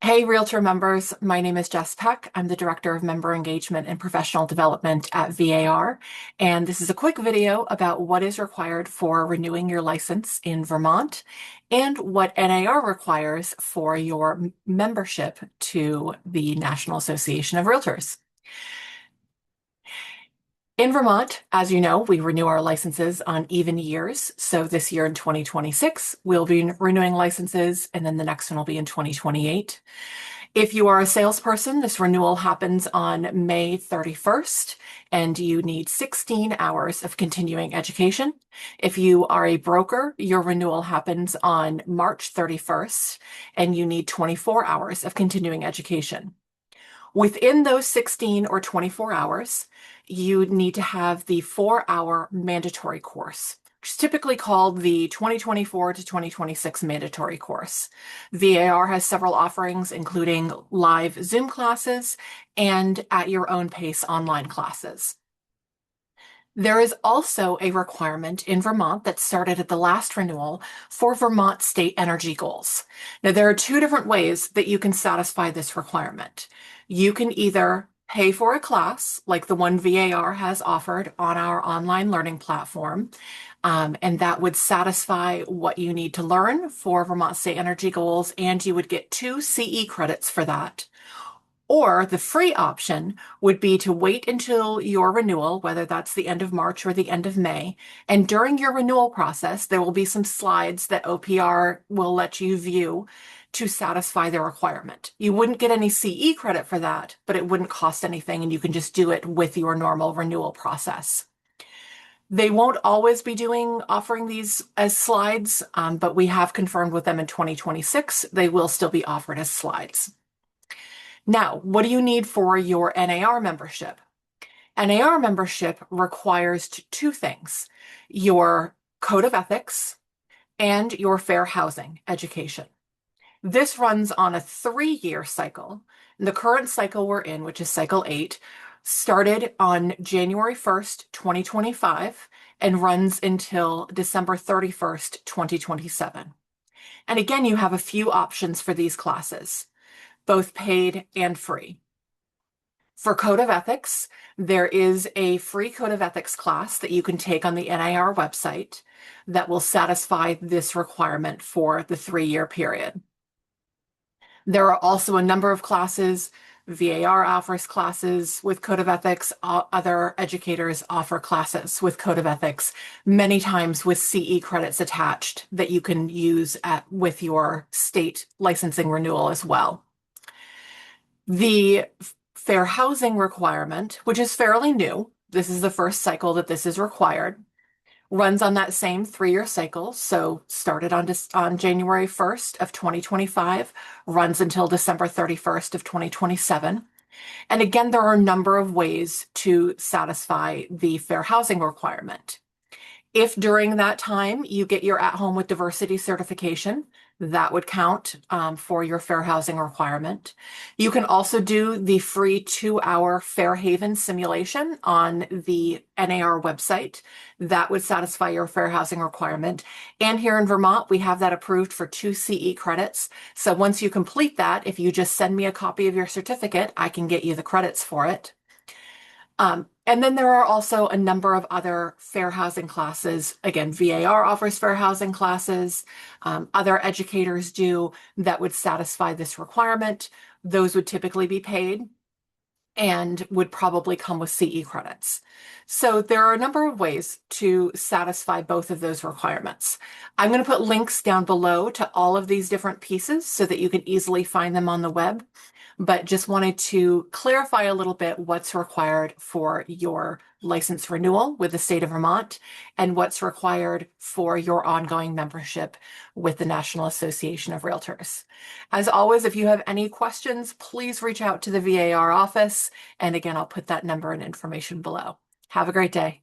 Hey, Realtor members. My name is Jess Peck. I'm the Director of Member Engagement and Professional Development at VAR. And this is a quick video about what is required for renewing your license in Vermont and what NAR requires for your membership to the National Association of Realtors. In Vermont, as you know, we renew our licenses on even years. So this year in 2026, we'll be renewing licenses, and then the next one will be in 2028. If you are a salesperson, this renewal happens on May 31st, and you need 16 hours of continuing education. If you are a broker, your renewal happens on March 31st, and you need 24 hours of continuing education. Within those 16 or 24 hours, you need to have the 4-hour mandatory course, which is typically called the 2024 to 2026 mandatory course. VAR has several offerings, including live Zoom classes and at your own pace online classes. There is also a requirement in Vermont that started at the last renewal for Vermont state energy goals. Now, there are two different ways that you can satisfy this requirement. You can either pay for a class like the one VAR has offered on our online learning platform, and that would satisfy what you need to learn for Vermont state energy goals, and you would get 2 CE credits for that. Or the free option would be to wait until your renewal, whether that's the end of March or the end of May. And during your renewal process, there will be some slides that OPR will let you view to satisfy the requirement. You wouldn't get any CE credit for that, but it wouldn't cost anything, and you can just do it with your normal renewal process. They won't always be offering these as slides, but we have confirmed with them in 2026, they will still be offered as slides. Now, what do you need for your NAR membership? NAR membership requires two things: your code of ethics and your fair housing education. This runs on a 3-year cycle. The current cycle we're in, which is cycle 8, started on January 1st, 2025, and runs until December 31st, 2027. And again, you have a few options for these classes, both paid and free. For Code of Ethics, there is a free Code of Ethics class that you can take on the NAR website that will satisfy this requirement for the 3-year period. There are also a number of classes. VAR offers classes with Code of Ethics. Other educators offer classes with Code of Ethics, many times with CE credits attached that you can use with your state licensing renewal as well. The fair housing requirement, which is fairly new, this is the first cycle that this is required, runs on that same 3-year cycle. So started on January 1st of 2025, runs until December 31st of 2027. And again, there are a number of ways to satisfy the fair housing requirement. If during that time you get your at-home with diversity certification, that would count for your fair housing requirement. You can also do the free 2-hour Fair Haven simulation on the NAR website. That would satisfy your fair housing requirement. And here in Vermont, we have that approved for 2 CE credits. So once you complete that, if you just send me a copy of your certificate, I can get you the credits for it. And then there are also a number of other fair housing classes. Again, VAR offers fair housing classes. Other educators do that would satisfy this requirement. Those would typically be paid and would probably come with CE credits. So there are a number of ways to satisfy both of those requirements. I'm going to put links down below to all of these different pieces so that you can easily find them on the web, but just wanted to clarify a little bit what's required for your license renewal with the state of Vermont and what's required for your ongoing membership with the National Association of Realtors. As always, if you have any questions, please reach out to the VAR office. And again, I'll put that number and information below. Have a great day.